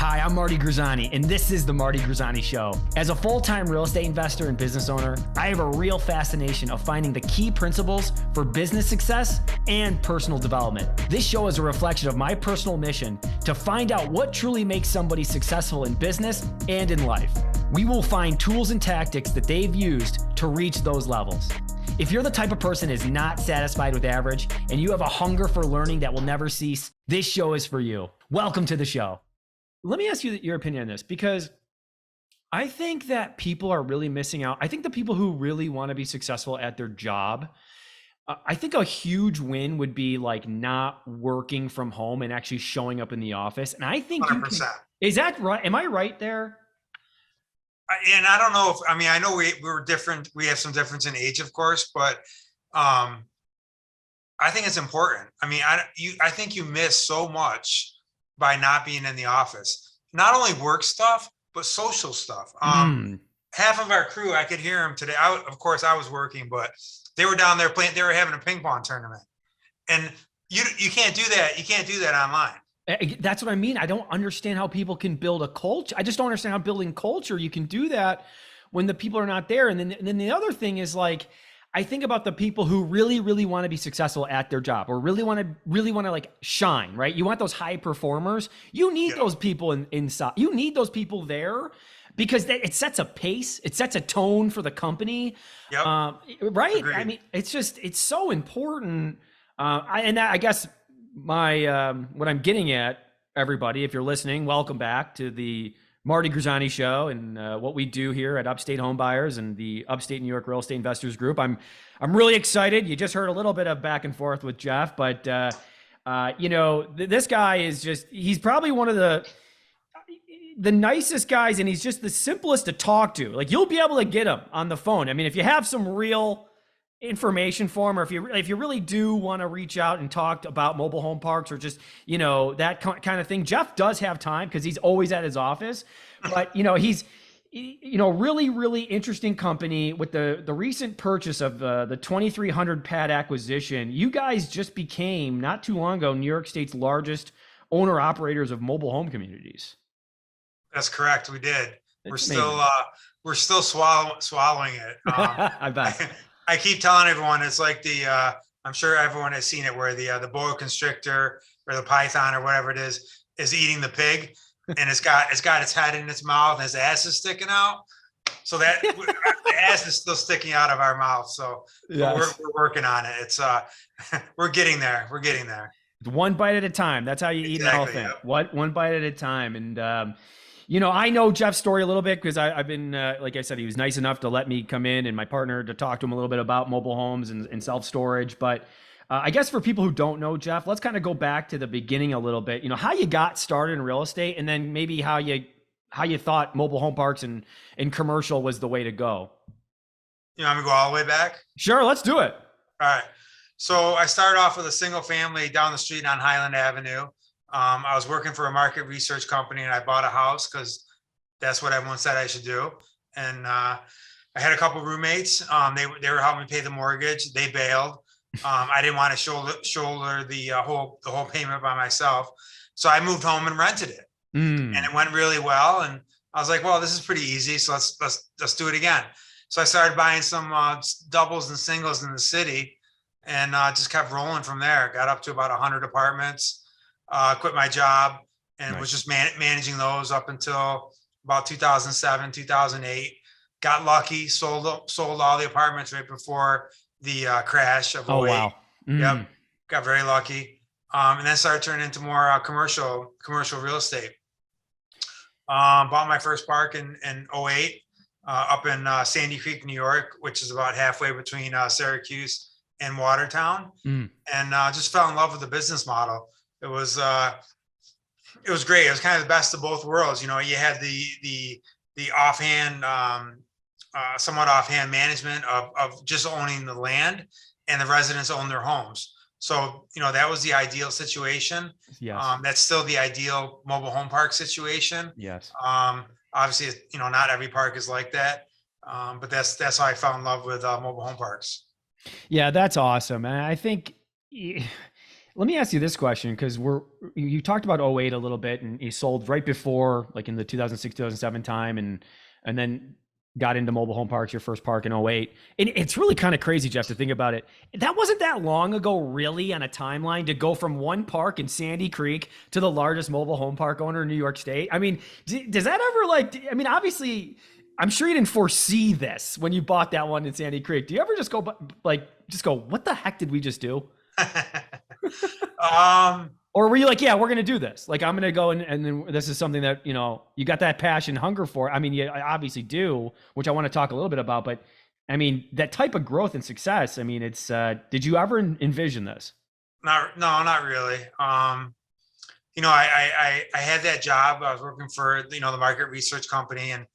Hi, I'm Marty Grisani, and this is The Marty Grisani Show. As a full-time real estate investor and business owner, I have a real fascination of finding the key principles for business success and personal development. This show is a reflection of my personal mission to find out what truly makes somebody successful in business and in life. We will find tools and tactics that they've used to reach those levels. If you're the type of person who is not satisfied with average and you have a hunger for learning that will never cease, this show is for you. Welcome to the show. Let me ask you your opinion on this, because I think that people are really missing out. I think the people who really want to be successful at their job, I think a huge win would be like not working from home and actually showing up in the office. And I think 100%. Is that right? Am I right there? And I don't know if, I know we're different. We have some difference in age, of course, but I think it's important. I think you miss so much by not being in the office, not only work stuff, but social stuff. Half of our crew, I could hear them today. Of course I was working, but they were down there playing, they were having a ping pong tournament, and you can't do that. You can't do that online. That's what I mean. I don't understand how people can build a culture. I just don't understand how building culture, you can do that when the people are not there. And then the other thing is, like, I think about the people who really, really want to be successful at their job, or really want to like shine, right? You want those high performers. You need those people inside. You need those people there, because it sets a pace. It sets a tone for the company. Yep. Right. Agreed. It's so important. I guess what I'm getting at, everybody, if you're listening, welcome back to the Marty Grisani Show and what we do here at Upstate Home Buyers and the Upstate New York Real Estate Investors Group. I'm really excited. You just heard a little bit of back and forth with Jeff, but this guy is he's probably one of the nicest guys, and he's just the simplest to talk to. Like, you'll be able to get him on the phone. If you have some real information for him, or if you really do want to reach out and talk about mobile home parks, or just that kind of thing, Jeff does have time because he's always at his office. But he's really, really interesting company with the recent purchase of the 2,300 pad acquisition. You guys just became, not too long ago, New York State's largest owner operators of mobile home communities. That's correct. We did. It's We're still swallowing it. I bet. I keep telling everyone, it's like I'm sure everyone has seen it, where the boa constrictor or the python or whatever it is eating the pig, and it's got its head in its mouth and its ass is sticking out. So that the ass is still sticking out of our mouth. So yes. We're working on it. It's we're getting there. We're getting there. One bite at a time. That's how you eat an elephant. Yep. One bite at a time. And I know Jeff's story a little bit because I've been, like I said, he was nice enough to let me come in and my partner to talk to him a little bit about mobile homes and self-storage. But I guess for people who don't know Jeff, let's kind of go back to the beginning a little bit. How you got started in real estate, and then maybe how you thought mobile home parks and commercial was the way to go. You want me to go all the way back? Sure, let's do it. All right. So I started off with a single family down the street on Highland Avenue. I was working for a market research company, and I bought a house because that's what everyone said I should do. And I had a couple of roommates. They were helping me pay the mortgage. They bailed. I didn't want to shoulder the whole payment by myself, so I moved home and rented it. And it went really well. And I was like, well, this is pretty easy, so let's do it again. So I started buying some doubles and singles in the city, and just kept rolling from there. Got up to about 100 apartments. Quit my job and was just managing those up until about 2007, 2008. Got lucky, sold all the apartments right before the crash of 08. Oh, wow. Yep, got very lucky. And then started turning into more commercial real estate. Bought my first park in 08 up in Sandy Creek, New York, which is about halfway between Syracuse and Watertown. And just fell in love with the business model. It was great. It was kind of the best of both worlds. You had the offhand, somewhat offhand management of just owning the land, and the residents own their homes. So, that was the ideal situation. Yes. That's still the ideal mobile home park situation. Yes. Obviously, not every park is like that. But that's how I fell in love with mobile home parks. Yeah, that's awesome. And I think let me ask you this question, because you talked about '08 a little bit, and you sold right before, like in the 2006, 2007 time, and then got into mobile home parks, your first park in '08. And it's really kind of crazy, Jeff, to think about it. That wasn't that long ago, really, on a timeline to go from one park in Sandy Creek to the largest mobile home park owner in New York State. I mean, does that ever I mean, obviously, I'm sure you didn't foresee this when you bought that one in Sandy Creek. Do you ever just go, what the heck did we just do? Or were you like, yeah, we're going to do this. Like, I'm going to go and then this is something that, you got that passion, hunger for. I mean, you obviously do, which I want to talk a little bit about, but I mean, that type of growth and success, I mean, it's, did you ever envision this? No, not really. I had that job. I was working for, the market research company, and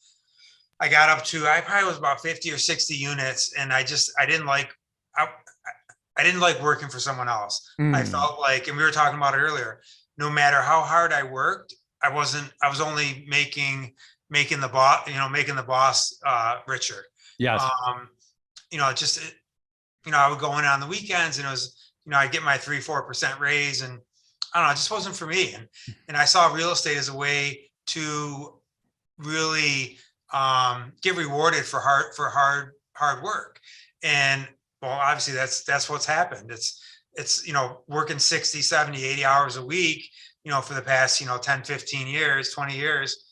I got up to, I probably was about 50 or 60 units. And I didn't like, I didn't like working for someone else. I felt like, and we were talking about it earlier, no matter how hard I worked, I was only making the boss, richer. Yes. I would go in on the weekends, and it was, I'd get my 3-4% raise, and I don't know, it just wasn't for me. And I saw real estate as a way to really, get rewarded for hard work. And well, obviously that's what's happened. It's working 60, 70, 80 hours a week, for the past, 10, 15 years, 20 years,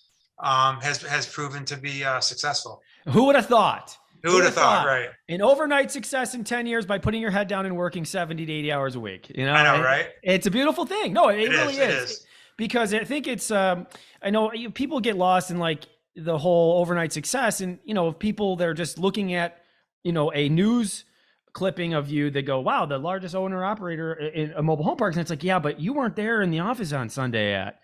has proven to be successful. Who would have thought? Who would have thought, right? An overnight success in 10 years by putting your head down and working 70 to 80 hours a week. I know, right? It's a beautiful thing. No, it really is. Because I think it's, I know people get lost in like the whole overnight success, and, people that are just looking at, a news clipping of you, they go, wow, the largest owner operator in a mobile home park. And it's like, yeah, but you weren't there in the office on Sunday at,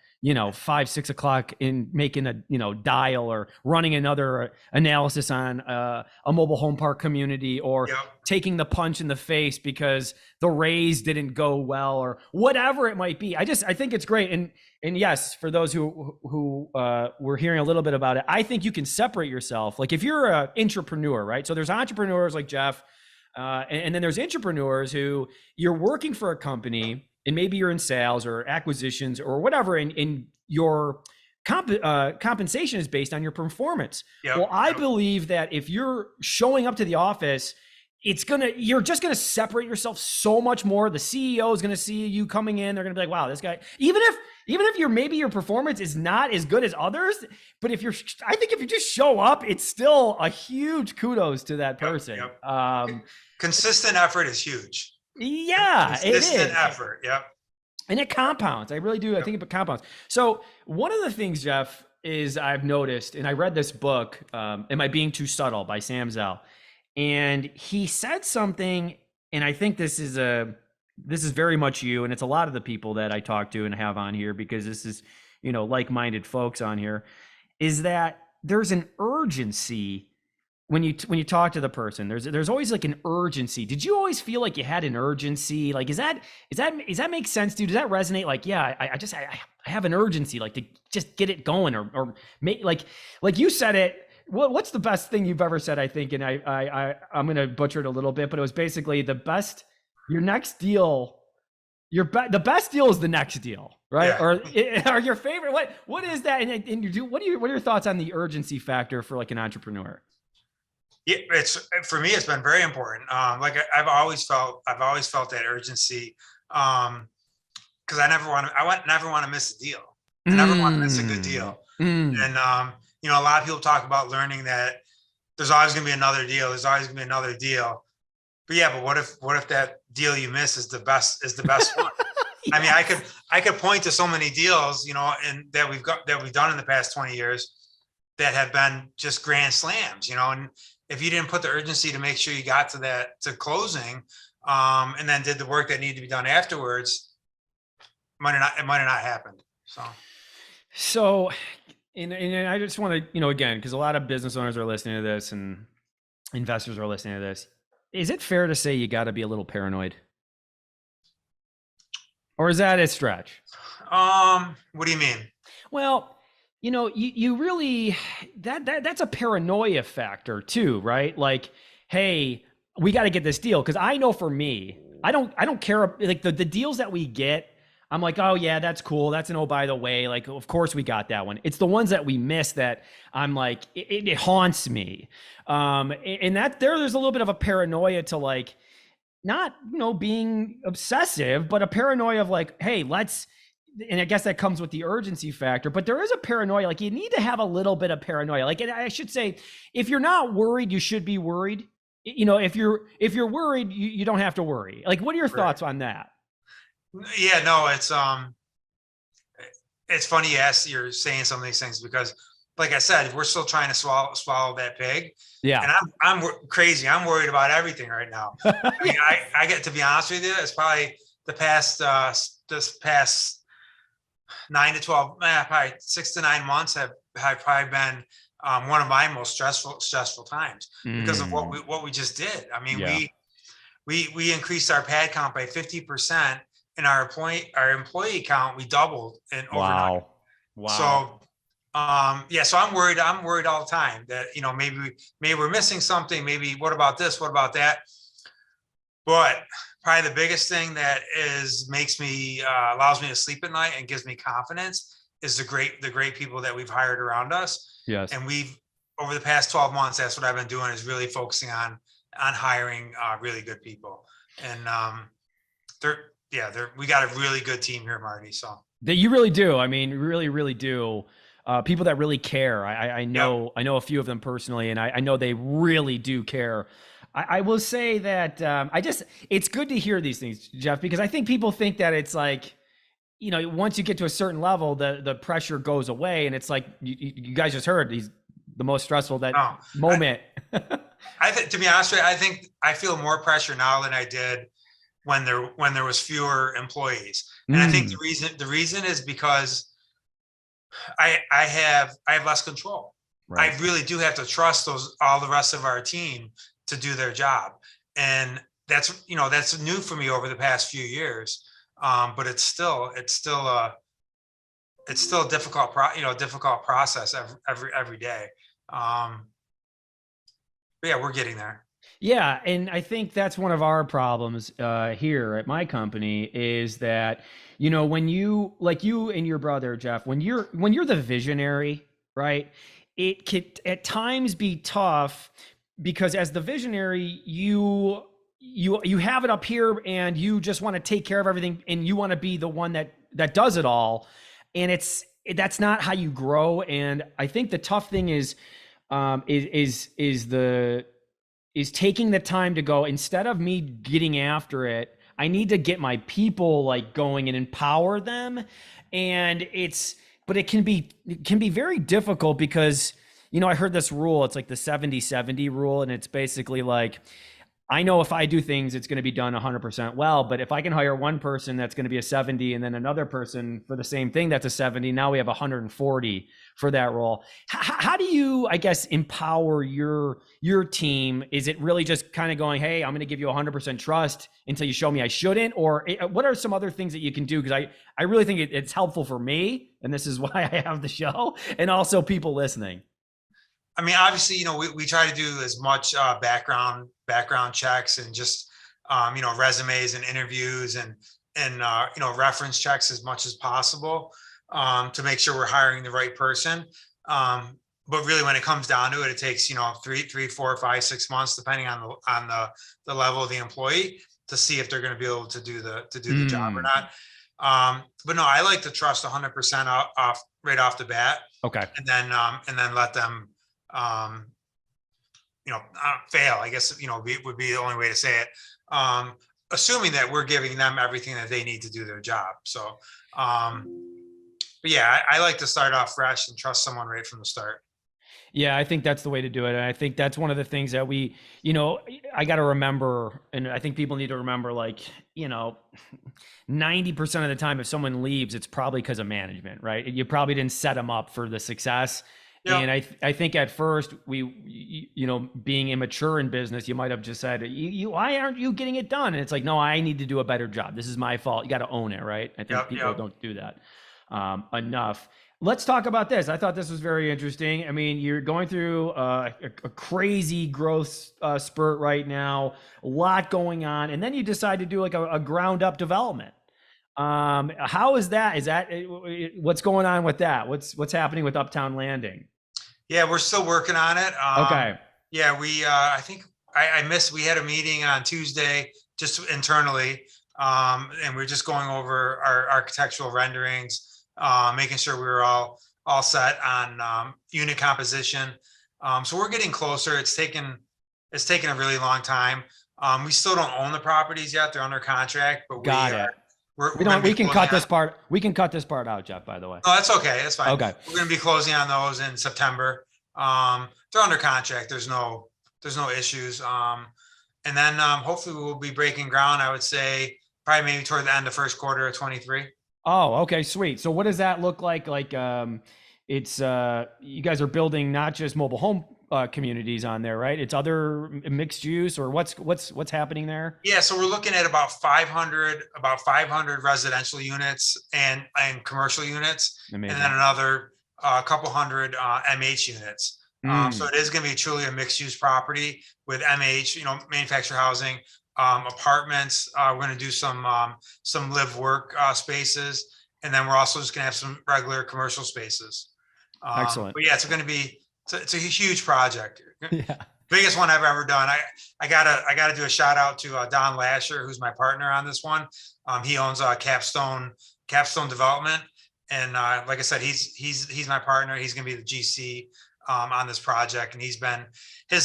5, 6 o'clock in making a, dial or running another analysis on a mobile home park community, or taking the punch in the face because the raise didn't go well, or whatever it might be. I think it's great. And yes, for those who were hearing a little bit about it, I think you can separate yourself. Like if you're an entrepreneur, right? So there's entrepreneurs like Jeff, and then there's entrepreneurs who you're working for a company, and maybe you're in sales or acquisitions or whatever, and your compensation is based on your performance. Well, I believe that if you're showing up to the office, you're just gonna separate yourself so much more. The CEO is gonna see you coming in. They're gonna be like, wow, this guy, even if maybe your performance is not as good as others, but I think if you just show up, it's still a huge kudos to that person. Consistent effort is huge. Yeah, consistent effort. Yep. And it compounds. I really do. I think it compounds. So one of the things, Jeff, is I've noticed, and I read this book, Am I Being Too Subtle by Sam Zell. And he said something, and I think this is very much you, and it's a lot of the people that I talk to and have on here, because this is, like-minded folks on here, is that there's an urgency when you talk to the person. There's always like an urgency. Did you always feel like you had an urgency? Like, does that make sense to you? Does that resonate? Like, yeah, I have an urgency, like to just get it going, or make like you said it. What's the best thing you've ever said? I think, and I'm going to butcher it a little bit, but it was basically the best deal is the next deal, right? Yeah. Or your favorite, what is that? And what are your thoughts on the urgency factor for like an entrepreneur? Yeah, for me, it's been very important. Like I've always felt that urgency, because I never want to miss a deal. I never want to miss a good deal. And a lot of people talk about learning that there's always going to be another deal. There's always going to be another deal. But yeah, but what if that deal you miss is the best one? Yeah. I mean, I could point to so many deals, and that we've done in the past 20 years that have been just grand slams, and if you didn't put the urgency to make sure you got to closing, and then did the work that needed to be done afterwards, it might have not happened. So, and I just want to, again, because a lot of business owners are listening to this and investors are listening to this. Is it fair to say you got to be a little paranoid? Or is that a stretch? What do you mean? Well, you really, that's a paranoia factor too, right? Like, hey, we got to get this deal. Cause I know for me, I don't care. Like the deals that we get, I'm like, oh yeah, that's cool. That's an, oh, by the way, like, of course we got that one. It's the ones that we miss that I'm like, it haunts me. And that there's a little bit of a paranoia to like, not, being obsessive, but a paranoia of like, hey, and I guess that comes with the urgency factor, but there is a paranoia. Like you need to have a little bit of paranoia. Like, and I should say, if you're not worried, you should be worried. If you're worried, you don't have to worry. Like, what are your thoughts on that? Yeah, no, it's funny you're saying some of these things because, like I said, we're still trying to swallow that pig. Yeah. And I'm crazy. I'm worried about everything right now. I mean, I get to be honest with you. It's probably this past 9 to 12, probably 6 to 9 months have probably been one of my most stressful times because of what we just did. I mean, Yeah. we increased our pad count by 50%, and our employee count we doubled in overnight. Wow. So yeah, so I'm worried all the time that maybe we're missing something. Maybe what about this? What about that? But probably the biggest thing that makes me allows me to sleep at night and gives me confidence is the great people that we've hired around us. Yes. And we've over the past 12 months, that's what I've been doing, is really focusing on hiring really good people. And we got a really good team here, Marty. So that you really do. I mean, really, really do. People that really care. I know. Yep. I know a few of them personally, and I know they really do care. I will say that it's good to hear these things, Jeff, because I think people think that it's like, once you get to a certain level, the pressure goes away, and it's like you guys just heard he's the most stressful moment. I think, to be honest with you, I feel more pressure now than I did when there was fewer employees, and I think the reason is because I have less control. Right. I really do have to trust all the rest of our team to do their job, and that's new for me over the past few years. But it's still a difficult process every day. But yeah, we're getting there. Yeah, and I think that's one of our problems here at my company is that when you and your brother Jeff, when you're the visionary, right? It can at times be tough because as the visionary, you have it up here and you just want to take care of everything and you want to be the one that does it all, and that's not how you grow. And I think the tough thing is taking the time to go, instead of me getting after it, I need to get my people like going and empower them. And but it can be very difficult because, I heard this rule, it's like the 70-70 rule. And it's basically like, I know if I do things, it's going to be done 100% well. But if I can hire one person that's going to be a 70 and then another person for the same thing that's a 70, now we have 140 for that role. How do you, I guess, empower your team? Is it really just kind of going, hey, I'm going to give you 100% trust until you show me I shouldn't? Or what are some other things that you can do? Because I really think it's helpful for me, and this is why I have the show, and also people listening. I mean, obviously, we try to do as much background checks and just, resumes and interviews and reference checks as much as possible to make sure we're hiring the right person. But really, when it comes down to it, it takes, 3, 4, 5, 6 months, depending on the level of the employee, to see if they're going to be able to do the job or not. But no, I like to trust 100% right off the bat. Okay. And then let them fail, I guess, would be the only way to say it. Assuming that we're giving them everything that they need to do their job. So, but yeah, I like to start off fresh and trust someone right from the start. Yeah, I think that's the way to do it. And I think that's one of the things that I got to remember, and I think people need to remember, 90% of the time, if someone leaves, it's probably because of management, right? You probably didn't set them up for the success. Yep. And I think at first being immature in business, you might have just said, why aren't you getting it done? And it's like, no, I need to do a better job. This is my fault. You got to own it, right? I think people don't do that. enough. Let's talk about this. I thought this was very interesting. I mean, you're going through a crazy growth spurt right now, a lot going on, and then you decide to do like a ground up development. How is that? Is that what's going on with that? What's happening with Uptown Landing? Yeah, we're still working on it. Okay. Yeah, I think I missed, we had a meeting on Tuesday just internally. And we're just going over our architectural renderings, making sure we were all set on unit composition. So we're getting closer. It's taken a really long time. We still don't own the properties yet. They're under contract, but Got it. We can cut this part. We can cut this part out, Jeff, by the way. No, that's okay. That's fine. Okay. We're going to be closing on those in September. They're under contract. There's no issues. And then hopefully we'll be breaking ground, I would say, probably maybe toward the end of first quarter of 23. Oh, okay, sweet. So what does that look like? Like, it's you guys are building not just mobile home communities on there, right? It's other mixed use, or what's happening there? Yeah, so we're looking at about 500 residential units and commercial units, Amazing. and then another couple hundred MH units. So it is going to be truly a mixed use property with MH, manufactured housing, apartments. We're going to do some live work spaces, and then we're also just going to have some regular commercial spaces. Excellent. But yeah, it's a huge project. Yeah. Biggest one I've ever done. I gotta do a shout out to Don Lasher, who's my partner on this one. He owns Capstone Development, and like I said, he's my partner. He's going to be the GC on this project, and his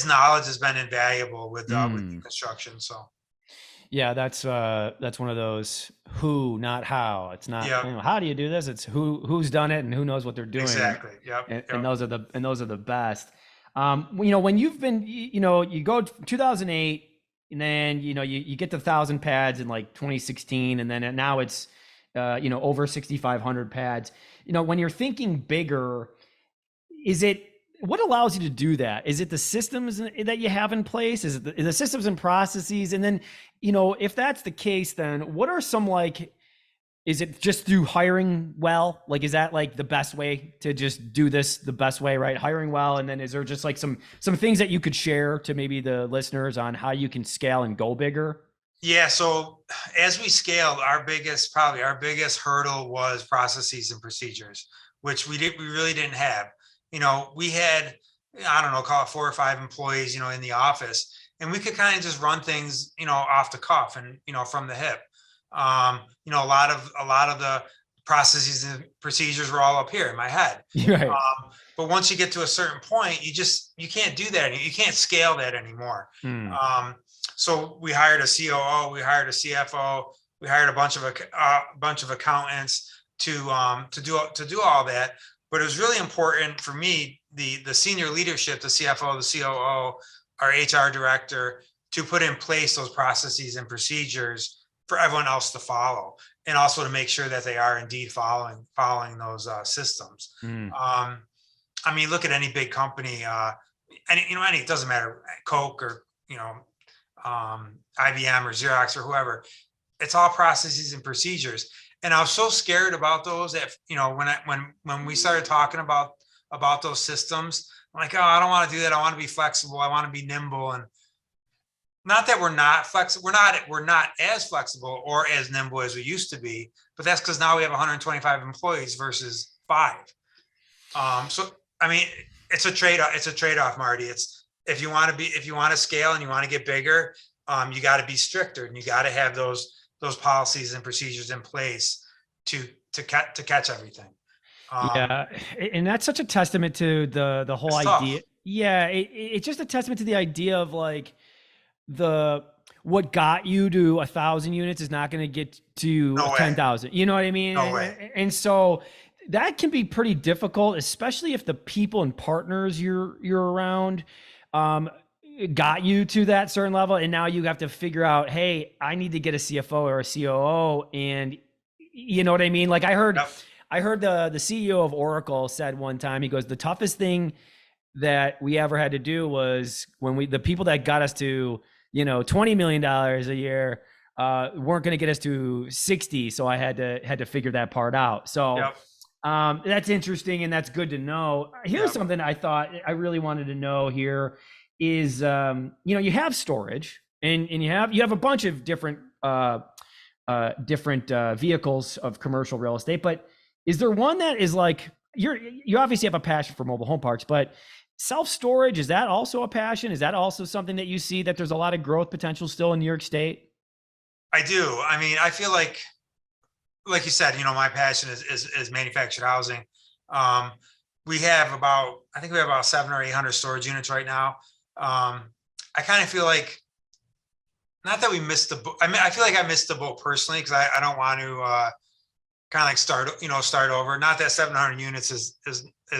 knowledge has been invaluable with construction. So yeah, that's one of those who, not how. It's not how do you do this? It's who's done it and who knows what they're doing. Exactly. Yep. And those are the best. When you've been, you go 2008, and then you get to 1,000 pads in like 2016, and then now it's over 6,500 pads. When you're thinking bigger, what allows you to do that? Is it the systems that you have in place? Is it the systems and processes? And then, if that's the case, then what are some, is it just through hiring well? Like, is that like the best way to just do this the best way, right? Hiring well. And then is there just like some things that you could share to maybe the listeners on how you can scale and go bigger? Yeah. So as we scaled, our biggest hurdle was processes and procedures, which we really didn't have. We had, I don't know, call it 4 or 5 employees, in the office, and we could kind of just run things, off the cuff and, from the hip. A lot of the processes and procedures were all up here in my head. Right. But once you get to a certain point, you can't do that. You can't scale that anymore. So we hired a COO, we hired a CFO, we hired a bunch of accountants to do all that. But it was really important for me, the senior leadership, the CFO, the COO, our HR director, to put in place those processes and procedures for everyone else to follow, and also to make sure that they are indeed following those systems. Look at any big company, it doesn't matter, Coke or IBM or Xerox or whoever. It's all processes and procedures. And I was so scared about those that, when we started talking about those systems, I'm like, oh, I don't want to do that. I want to be flexible. I want to be nimble. And not that we're not flexible. We're not as flexible or as nimble as we used to be, but that's because now we have 125 employees versus 5. It's a trade-off, Marty. It's if you want to scale and you want to get bigger, you got to be stricter, and you got to have those policies and procedures in place to catch everything. And that's such a testament to the whole idea. Tough. Yeah, it's just a testament to the idea of like what got you to 1,000 units is not going to get to 10,000. You know what I mean? No way. And so that can be pretty difficult, especially if the people and partners you're around got you to that certain level, and now you have to figure out, hey, I need to get a CFO or a COO, and you know what I mean? Like I heard the CEO of Oracle said one time, he goes, the toughest thing that we ever had to do was when the people that got us to $20 million a year weren't going to get us to 60, so I had to figure that part out. So That's interesting and that's good to know. Here's Yeah, something I thought I really wanted to know here is, you know, you have storage and you have a bunch of different vehicles of commercial real estate, but is there one that is like you obviously have a passion for mobile home parks, but self storage, is that also a passion? Is that also something that you see that there's a lot of growth potential still in New York State? I do. I mean, I feel like you said, my passion is manufactured housing. Um, we have about, I think we have about 700 or 800 storage units right now. I kind of feel like, not that we missed the boat. I mean, I feel like I missed the boat personally because I don't want to kind of like start over. Not that 700 units is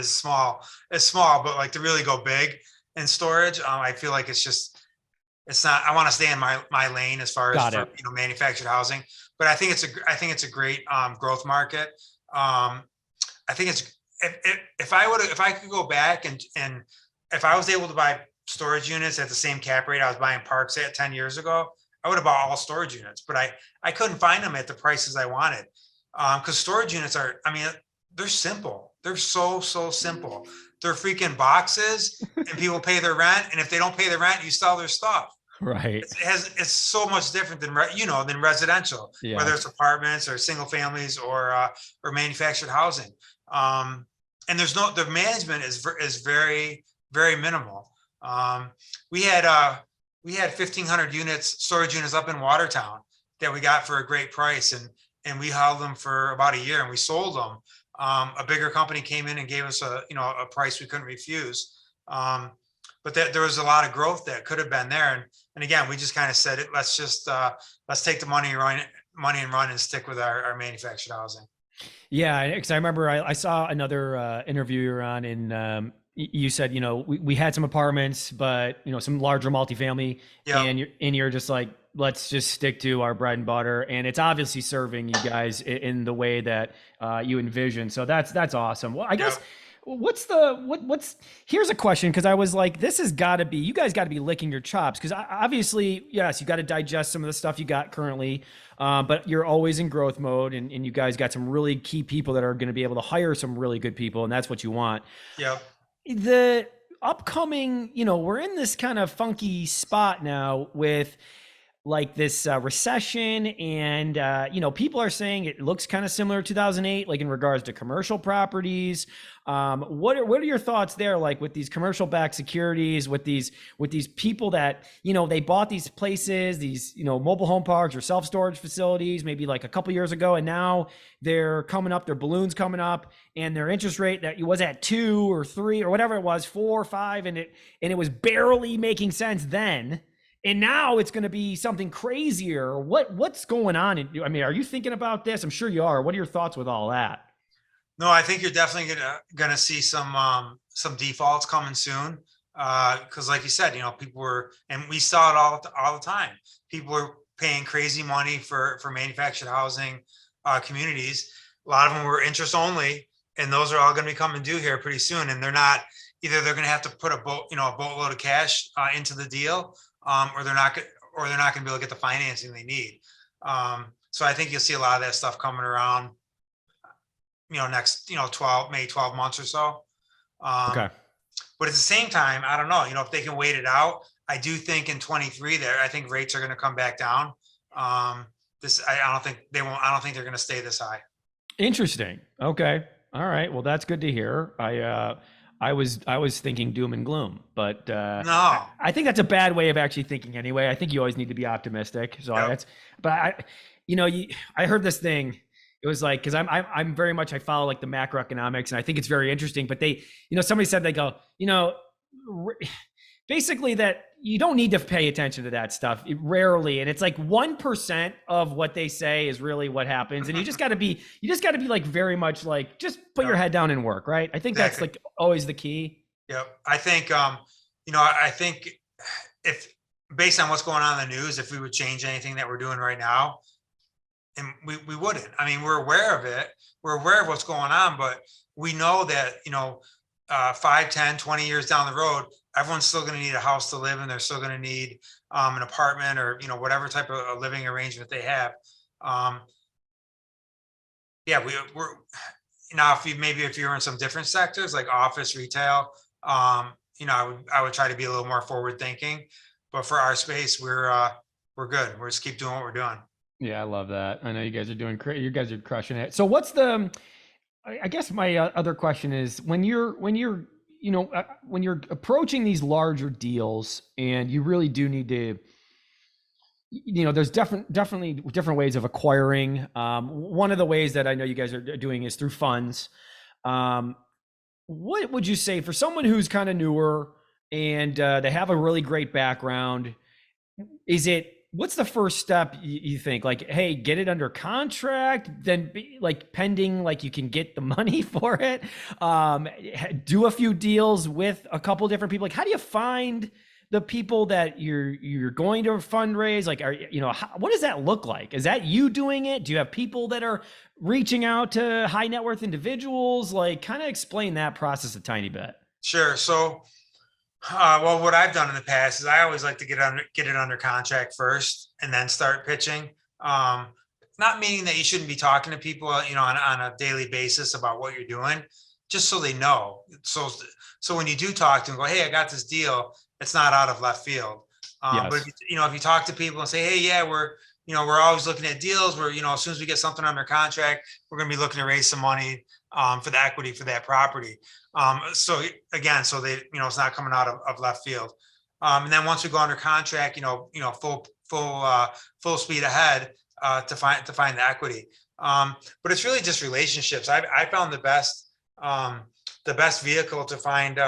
small, but like to really go big in storage, I feel like it's not. I want to stay in my lane as far as Got for it. manufactured housing, but I think it's a great growth market. I think it's if I could go back and if I was able to buy storage units at the same cap rate I was buying parks at 10 years ago, I would have bought all storage units, but I couldn't find them at the prices I wanted. Because storage units are, I mean, they're simple. They're so simple. They're freaking boxes and people pay their rent. And if they don't pay the rent, you sell their stuff. Right. It's so much different than residential, Yeah. whether it's apartments or single families or manufactured housing. And the management is very, very minimal. We had 1,500 storage units up in Watertown that we got for a great price, and we held them for about a year and we sold them. A bigger company came in and gave us a price we couldn't refuse. But there was a lot of growth that could have been there. And again, we just kind of said it. Let's take the money and run and stick with our manufactured housing. Yeah, because I remember I saw another interview you were on, and you said, you know, we had some apartments, but you know, some larger multifamily, Yeah. and you're just like, let's just stick to our bread and butter, and it's obviously serving you guys in the way that you envision. So that's awesome. Well, I Yeah. guess what's here's a question, because I was like, this has got to be, you guys got to be licking your chops, because obviously, yes, you got to digest some of the stuff you got currently, but you're always in growth mode, and you guys got some really key people that are going to be able to hire some really good people, and that's what you want. Yeah. The upcoming, you know, we're in this kind of funky spot now with like this recession, and you know, people are saying it looks kind of similar to 2008, like in regards to commercial properties. What are your thoughts there, like with these commercial backed securities, with these people that, you know, they bought these places, these, you know, mobile home parks or self storage facilities maybe like a couple years ago, and now they're coming up, their balloons coming up, and their interest rate that was at 2 or 3 or whatever it was, 4 or 5, and it was barely making sense then, and now it's going to be something crazier. What's going on? I mean, are you thinking about this? I'm sure you are. What are your thoughts with all that? No, I think you're definitely gonna see some defaults coming soon. Because like you said, people were, and we saw it all the time. People were paying crazy money for manufactured housing communities. A lot of them were interest only, and those are all going to be coming due here pretty soon. And they're going to have to put a boatload of cash into the deal, or they're not going to be able to get the financing they need. So I think you'll see a lot of that stuff coming around, next, 12 months or so. Okay. But at the same time, I don't know, if they can wait it out, I do think in 23 I think rates are going to come back down. I don't think they're going to stay this high. Interesting. Okay. All right. Well, that's good to hear. I was thinking doom and gloom, but No. I think that's a bad way of actually thinking anyway. I think you always need to be optimistic. So Yep. I heard this thing. It was like, because I'm very much, I follow like the macroeconomics, and I think it's very interesting. But somebody said, they go, basically that you don't need to pay attention to that stuff rarely, and it's like 1% of what they say is really what happens, and you just got to be like very much like, just put your head down and work, right? I think that's like always the key. Yep. I think I think if, based on what's going on in the news, if we would change anything that we're doing right now, and we wouldn't. I mean, we're aware of it. We're aware of what's going on, but we know that, 5, 10, 20 years down the road, everyone's still going to need a house to live in. They're still going to need an apartment, or, whatever type of living arrangement they have. Yeah, we're, now if you're in some different sectors like office, retail, I would try to be a little more forward thinking. But for our space, we're good. We're just keep doing what we're doing. Yeah, I love that. I know you guys are doing great. You guys are crushing it. So what's the I guess my other question is when you're when you're approaching these larger deals and you really do need to, there's definitely different ways of acquiring. One of the ways that I know you guys are doing is through funds. What would you say for someone who's kind of newer and they have a really great background? What's the first step you think? Like, hey, get it under contract, then like pending, like you can get the money for it. Do a few deals with a couple different people. Like, how do you find the people that you're going to fundraise? Like, what does that look like? Is that you doing it? Do you have people that are reaching out to high net worth individuals? Like, kind of explain that process a tiny bit. Sure. So, well, what I've done in the past is I always like to get it under contract first and then start pitching. Not meaning that you shouldn't be talking to people, on a daily basis about what you're doing, just so they know. So when you do talk to them, go, hey, I got this deal. It's not out of left field. Yes. But if you talk to people and say, hey, yeah, we're always looking at deals where, as soon as we get something under contract, we're going to be looking to raise some money for the equity for that property. So again, so they, it's not coming out of left field. And then once we go under contract, full speed ahead to find the equity. But it's really just relationships. I found the best vehicle to find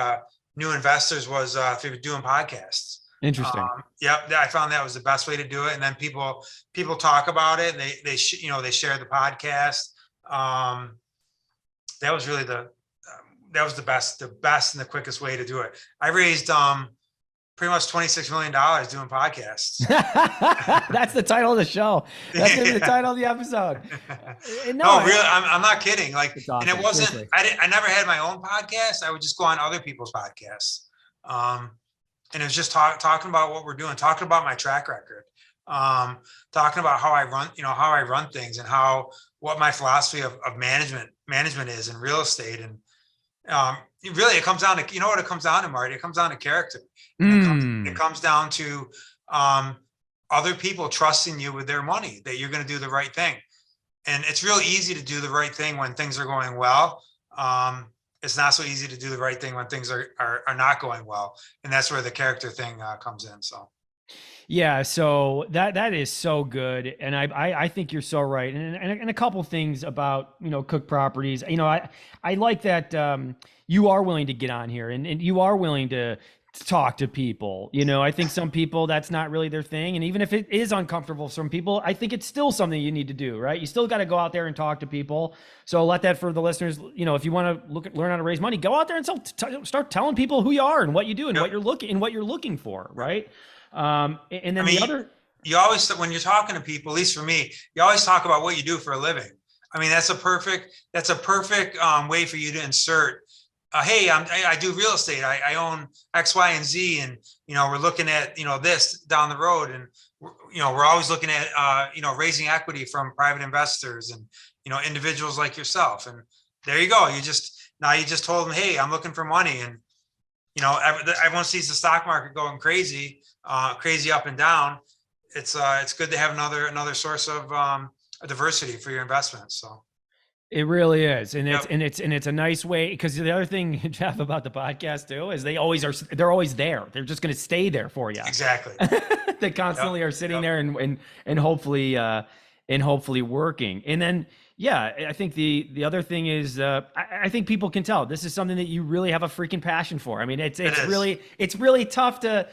new investors was through doing podcasts. Interesting. Yep, I found that was the best way to do it. And then people talk about it, and they share the podcast. That was really the best and the quickest way to do it. I raised pretty much $26 million doing podcasts. That's the title of the show. That's gonna be the title of the episode. No, really, I'm not kidding. Like, awesome. And it wasn't. Seriously. I never had my own podcast. I would just go on other people's podcasts, and it was just talking about what we're doing, talking about my track record, talking about how I run things, and what my philosophy of management is in real estate. And really, it comes down to, what it comes down to, Marty. It comes down to character. It comes down to other people trusting you with their money, that you're going to do the right thing. And it's real easy to do the right thing when things are going well. It's not so easy to do the right thing when things are not going well. And that's where the character thing comes in. So. Yeah, so that is so good, and I think you're so right, and a couple things about Cook Properties. I like that you are willing to get on here and you are willing to talk to people. I think some people that's not really their thing, and even if it is uncomfortable for some people, I think it's still something you need to do, right? You still got to go out there and talk to people. So let that for the listeners. If you want to learn how to raise money, go out there and start telling people who you are and what you do and what you're looking for, right? And then you always, when you're talking to people, at least for me, you always talk about what you do for a living. I mean, that's a perfect way for you to insert, hey, I do real estate. I own X, Y, and Z. And, we're looking at, this down the road. And, we're always looking at, raising equity from private investors and, individuals like yourself. And there you go. You just told them, hey, I'm looking for money. And, everyone sees the stock market going crazy up and down. It's good to have another source of diversity for your investments. So it really is, and it's a nice way, because the other thing, Jeff, about the podcast too is they're always there. They're just going to stay there for you. Exactly. They constantly are sitting there and hopefully working. And then I think the other thing is I think people can tell this is something that you really have a freaking passion for. I mean, it's really tough to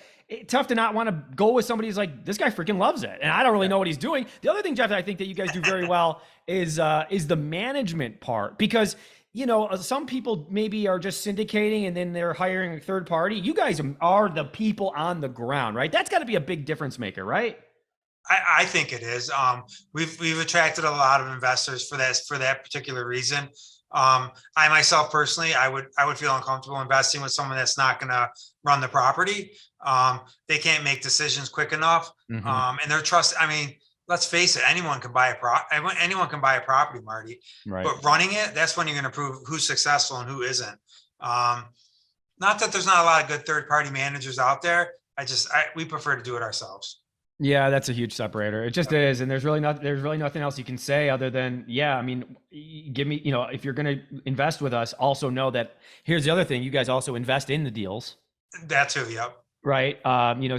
not want to go with somebody who's like, this guy freaking loves it, and I don't really know what he's doing. The other thing, Jeff, that I think that you guys do very well is the management part, because some people maybe are just syndicating and then they're hiring a third party. You guys are the people on the ground, right? That's got to be a big difference maker, right? I think it is. We've attracted a lot of investors for that particular reason. I myself personally, I would feel uncomfortable investing with someone that's not going to run the property. They can't make decisions quick enough. Mm-hmm. And their trust. I mean, let's face it, anyone can buy anyone can buy a property, Marty. Right. But running it, that's when you're going to prove who's successful and who isn't. Not that there's not a lot of good third-party managers out there. We prefer to do it ourselves. Yeah, that's a huge separator. It just is, and there's really nothing else you can say other than, yeah. I mean, give me, if you're going to invest with us, also know that here's the other thing: you guys also invest in the deals. That too, yep. Right.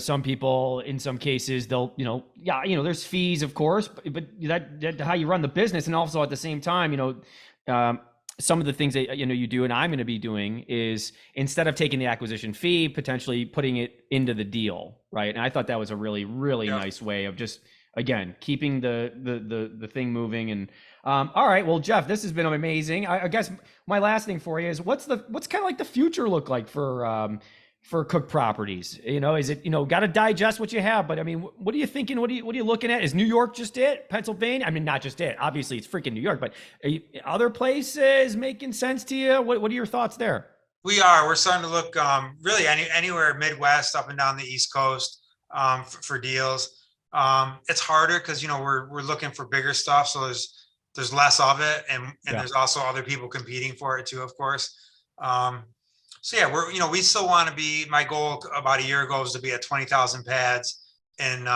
Some people, in some cases, they'll, there's fees, of course, but that's how you run the business, and also at the same time, some of the things that you do and I'm going to be doing is, instead of taking the acquisition fee, potentially putting it into the deal, right? And I thought that was a really, really nice way of just, again, keeping the thing moving. And all right, well, Jeff, this has been amazing. I guess my last thing for you is, what's kind of like the future look like for Cook Properties? Is it, got to digest what you have, but I mean, what are you thinking? What are you looking at? Is New York just it? Pennsylvania? I mean, not just it, obviously it's freaking New York, but other places making sense to you? What are your thoughts there? We're starting to look, really anywhere Midwest, up and down the East Coast, for deals. It's harder because, we're looking for bigger stuff. So there's less of it. And there's also other people competing for it too, of course. So yeah, we still want to be, my goal about a year ago was to be at 20,000 pads in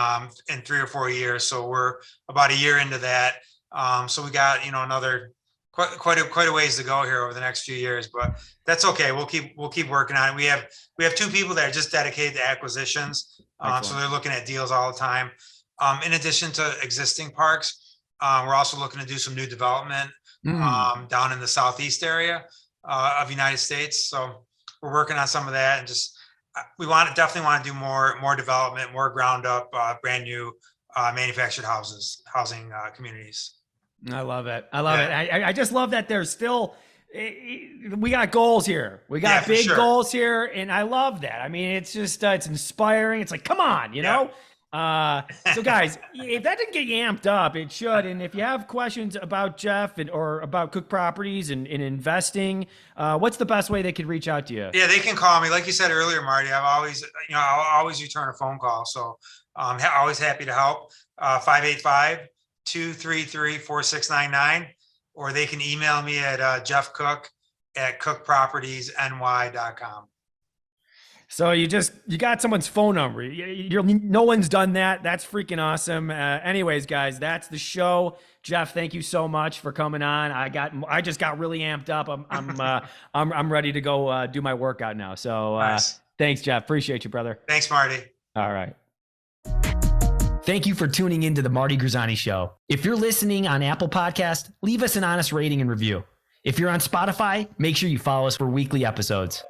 3 or 4 years. So we're about a year into that. So we got, another quite a ways to go here over the next few years, but that's okay. We'll keep working on it. We have 2 people that are just dedicated to acquisitions. So they're looking at deals all the time. In addition to existing parks, we're also looking to do some new development down in the Southeast area of the United States. So we're working on some of that, and just definitely want to do more development, more ground up, brand new manufactured housing communities. I love it. I just love that there's still, we got goals here. We got big goals here, and I love that. I mean, it's just it's inspiring. It's like, come on, you know. So guys, if that didn't get you amped up, it should. And if you have questions about Jeff or about Cook Properties and investing, what's the best way they could reach out to you? Yeah, they can call me. Like you said earlier, Marty, I'll always return a phone call. So I'm always happy to help. 585-233-4699, or they can email me at jeffcook@cookpropertiesny.com. So you got someone's phone number. No one's done that. That's freaking awesome. Anyways, guys, that's the show. Jeff, thank you so much for coming on. I just got really amped up. I'm ready to go do my workout now. So nice. Thanks, Jeff. Appreciate you, brother. Thanks, Marty. All right. Thank you for tuning into the Marty Grisani Show. If you're listening on Apple Podcast, leave us an honest rating and review. If you're on Spotify, make sure you follow us for weekly episodes.